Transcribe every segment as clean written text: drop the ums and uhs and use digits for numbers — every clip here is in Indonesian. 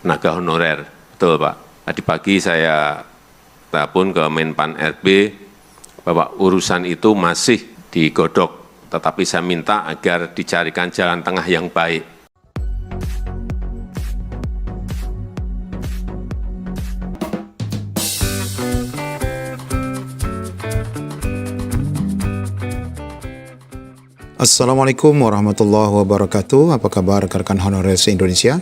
tenaga honorer. Betul Pak. Tadi pagi saya telepon ke Menpan RB bahwa urusan itu masih digodok, tetapi saya minta agar dicarikan jalan tengah yang baik. Assalamualaikum warahmatullahi wabarakatuh. Apa kabar rekan-rekan honorer se-Indonesia?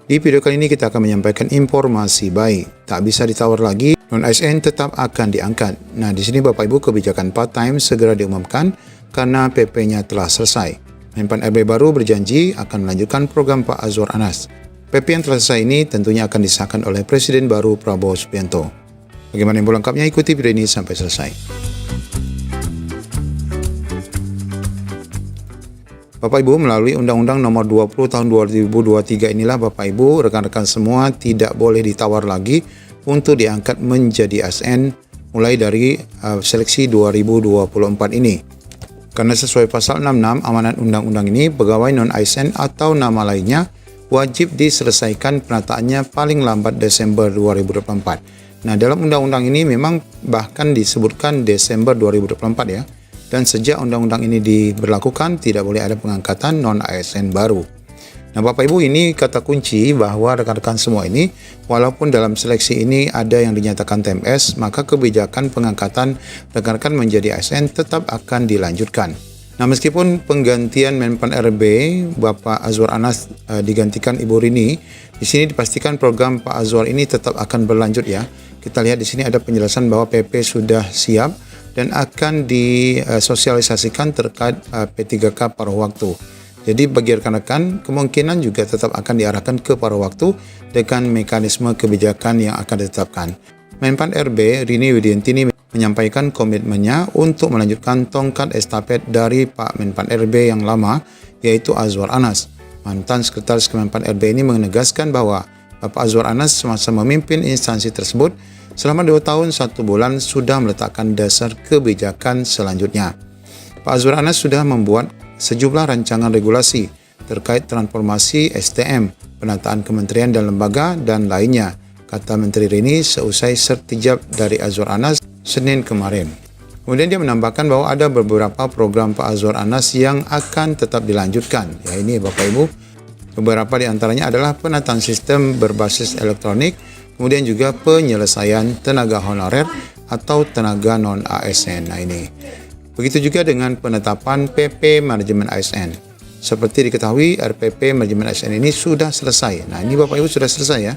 Di video kali ini kita akan menyampaikan informasi baik. Tak bisa ditawar lagi, non-ASN tetap akan diangkat. Nah, di sini Bapak Ibu, kebijakan part-time segera diumumkan karena PP-nya telah selesai. Menpan RB baru berjanji akan melanjutkan program Pak Azwar Anas. PP yang telah selesai ini tentunya akan disahkan oleh Presiden baru Prabowo Subianto. Bagaimana info lengkapnya? Ikuti video ini sampai selesai. Bapak Ibu, melalui Undang-Undang Nomor 20 Tahun 2023 inilah Bapak Ibu, rekan-rekan semua tidak boleh ditawar lagi untuk diangkat menjadi ASN mulai dari seleksi 2024 ini. Karena sesuai pasal 66 amanat undang-undang ini, pegawai non-ASN atau nama lainnya wajib diselesaikan penataannya paling lambat Desember 2024. Nah, dalam undang-undang ini memang bahkan disebutkan Desember 2024 ya. Dan sejak undang-undang ini diberlakukan, tidak boleh ada pengangkatan non-ASN baru. Nah, Bapak Ibu, ini kata kunci bahwa rekan-rekan semua ini, walaupun dalam seleksi ini ada yang dinyatakan TMS, maka kebijakan pengangkatan rekan-rekan menjadi ASN tetap akan dilanjutkan. Nah, meskipun penggantian Menpan RB, Bapak Azwar Anas digantikan Ibu Rini, di sini dipastikan program Pak Azwar ini tetap akan berlanjut ya. Kita lihat di sini ada penjelasan bahwa PP sudah siap dan akan disosialisasikan terkait P3K paruh waktu. Jadi bagi rekan-rekan, kemungkinan juga tetap akan diarahkan ke paruh waktu dengan mekanisme kebijakan yang akan ditetapkan. Menpan RB Rini Widiantini menyampaikan komitmennya untuk melanjutkan tongkat estafet dari Pak Menpan RB yang lama, yaitu Azwar Anas. Mantan Sekretaris Kemenpan RB ini menegaskan bahwa Bapak Azwar Anas semasa memimpin instansi tersebut selama 2 tahun 1 bulan sudah meletakkan dasar kebijakan selanjutnya. Pak Azwar Anas sudah membuat sejumlah rancangan regulasi terkait transformasi SDM, penataan kementerian dan lembaga, dan lainnya, kata Menteri Rini seusai sertijab dari Azwar Anas Senin kemarin. Kemudian dia menambahkan bahwa ada beberapa program Pak Azwar Anas yang akan tetap dilanjutkan. Ya, ini Bapak Ibu, beberapa di antaranya adalah penataan sistem berbasis elektronik, kemudian juga penyelesaian tenaga honorer atau tenaga non-ASN. Nah, ini. Begitu juga dengan penetapan PP Manajemen ASN. Seperti diketahui, RPP Manajemen ASN ini sudah selesai. Nah, ini Bapak Ibu sudah selesai ya.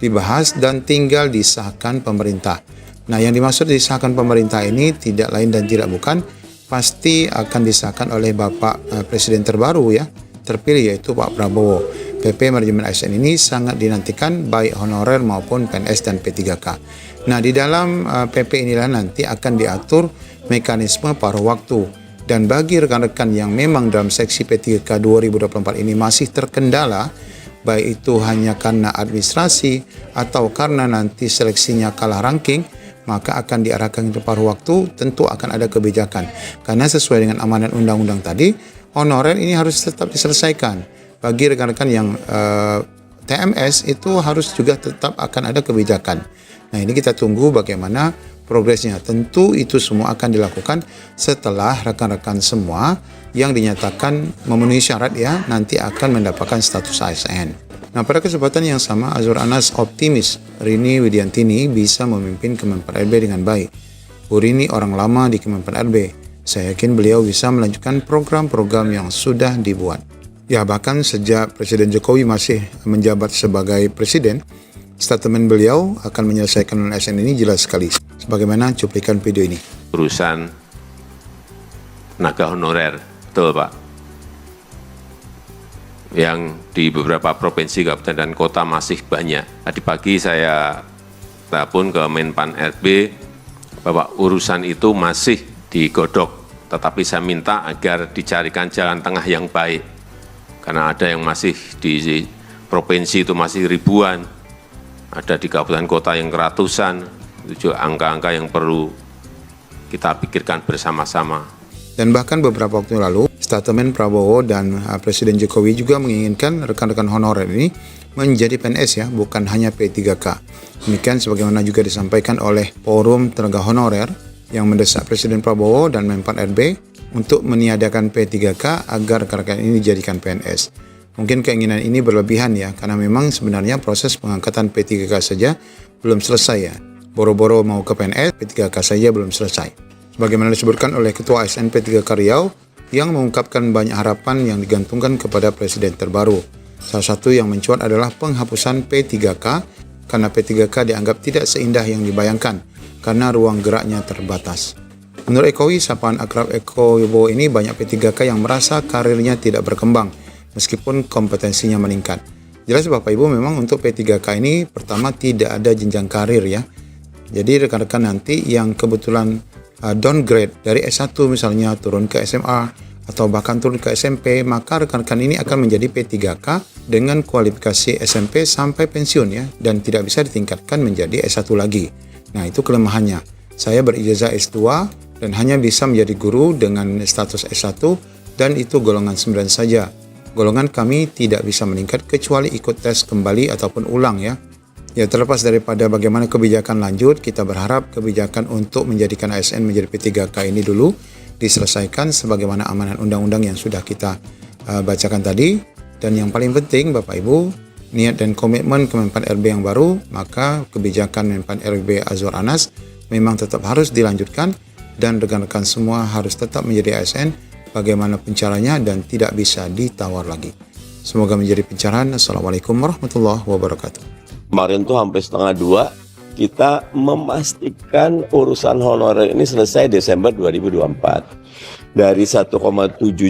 Dibahas dan tinggal disahkan pemerintah. Nah, yang dimaksud disahkan pemerintah ini tidak lain dan tidak bukan, pasti akan disahkan oleh Bapak Presiden terbaru ya, terpilih, yaitu Pak Prabowo. PP Manajemen ASN ini sangat dinantikan baik honorer maupun PNS dan P3K. Nah, di dalam PP inilah nanti akan diatur mekanisme paruh waktu. Dan bagi rekan-rekan yang memang dalam seksi P3K 2024 ini masih terkendala, baik itu hanya karena administrasi atau karena nanti seleksinya kalah ranking, maka akan diarahkan ke paruh waktu, tentu akan ada kebijakan. Karena sesuai dengan amanat undang-undang tadi, honorer ini harus tetap diselesaikan. Bagi rekan-rekan yang TMS itu harus juga tetap akan ada kebijakan. Nah, ini kita tunggu bagaimana progresnya. Tentu itu semua akan dilakukan setelah rekan-rekan semua yang dinyatakan memenuhi syarat ya, nanti akan mendapatkan status ASN. Nah, pada kesempatan yang sama, Azwar Anas optimis Rini Widiantini bisa memimpin Kemenpan RB dengan baik. Bu Rini orang lama di Kemenpan RB. Saya yakin beliau bisa melanjutkan program-program yang sudah dibuat. Ya, bahkan sejak Presiden Jokowi masih menjabat sebagai presiden, statement beliau akan menyelesaikan non-ASN ini jelas sekali. Sebagaimana cuplikan video ini. Urusan tenaga honorer, betul Pak. Yang di beberapa provinsi, kabupaten, dan kota masih banyak. Tadi pagi saya telepon ke Menpan RB bahwa urusan itu masih digodok, tetapi saya minta agar dicarikan jalan tengah yang baik. Karena ada yang masih di provinsi itu masih ribuan, ada di kabupaten kota yang ratusan, itu juga angka-angka yang perlu kita pikirkan bersama-sama. Dan bahkan beberapa waktu lalu, statement Prabowo dan Presiden Jokowi juga menginginkan rekan-rekan honorer ini menjadi PNS ya, bukan hanya P3K. Demikian sebagaimana juga disampaikan oleh Forum Tenaga Honorer yang mendesak Presiden Prabowo dan Menpan RB untuk meniadakan P3K agar rekan-rekan ini dijadikan PNS. Mungkin keinginan ini berlebihan ya, karena memang sebenarnya proses pengangkatan P3K saja belum selesai ya. Boro-boro mau ke PNS, P3K saja belum selesai. Sebagaimana disebutkan oleh Ketua ASN P3K Riau yang mengungkapkan banyak harapan yang digantungkan kepada Presiden terbaru. Salah satu yang mencuat adalah penghapusan P3K karena P3K dianggap tidak seindah yang dibayangkan karena ruang geraknya terbatas. Menurut Ekowi, sapaan akrab Eko Wibowo ini banyak P3K yang merasa karirnya tidak berkembang meskipun kompetensinya meningkat. Jelas Bapak Ibu memang untuk P3K ini pertama tidak ada jenjang karir ya. Jadi rekan-rekan nanti yang kebetulan downgrade dari S1 misalnya turun ke SMA atau bahkan turun ke SMP, maka rekan-rekan ini akan menjadi P3K dengan kualifikasi SMP sampai pensiun ya, dan tidak bisa ditingkatkan menjadi S1 lagi. Nah itu kelemahannya. Saya berijazah S2 dan hanya bisa menjadi guru dengan status S1 dan itu golongan 9 saja. Golongan kami tidak bisa meningkat kecuali ikut tes kembali ataupun ulang ya. Ya terlepas daripada bagaimana kebijakan lanjut, kita berharap kebijakan untuk menjadikan ASN menjadi P3K ini dulu diselesaikan sebagaimana amanat undang-undang yang sudah kita bacakan tadi. Dan yang paling penting Bapak Ibu, niat dan komitmen Kemenpan RB yang baru, maka kebijakan Menpan RB Azwar Anas memang tetap harus dilanjutkan dan rekan-rekan semua harus tetap menjadi ASN bagaimana caranya dan tidak bisa ditawar lagi. Semoga menjadi pencerahan. Assalamualaikum warahmatullahi wabarakatuh. Kemarin tuh hampir setengah 2 kita memastikan urusan honorer ini selesai Desember 2024. Dari 1,7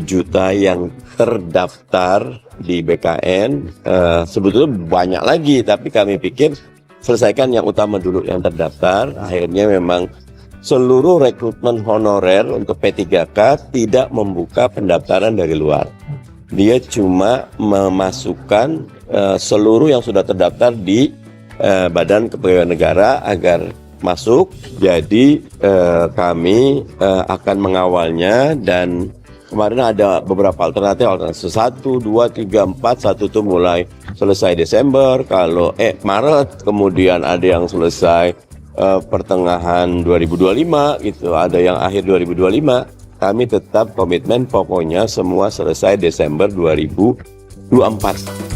juta yang terdaftar di BKN, sebetulnya banyak lagi, tapi kami pikir selesaikan yang utama dulu yang terdaftar. Akhirnya memang seluruh rekrutmen honorer untuk P3K tidak membuka pendaftaran dari luar. Dia cuma memasukkan seluruh yang sudah terdaftar di Badan Kepegawaian Negara agar masuk. Jadi kami akan mengawalnya dan kemarin ada beberapa alternatif 1, 2, 3, 4. 1 itu mulai selesai Desember, kalau Maret, kemudian ada yang selesai pertengahan 2025 gitu, ada yang akhir 2025. Kami tetap komitmen pokoknya semua selesai Desember 2024.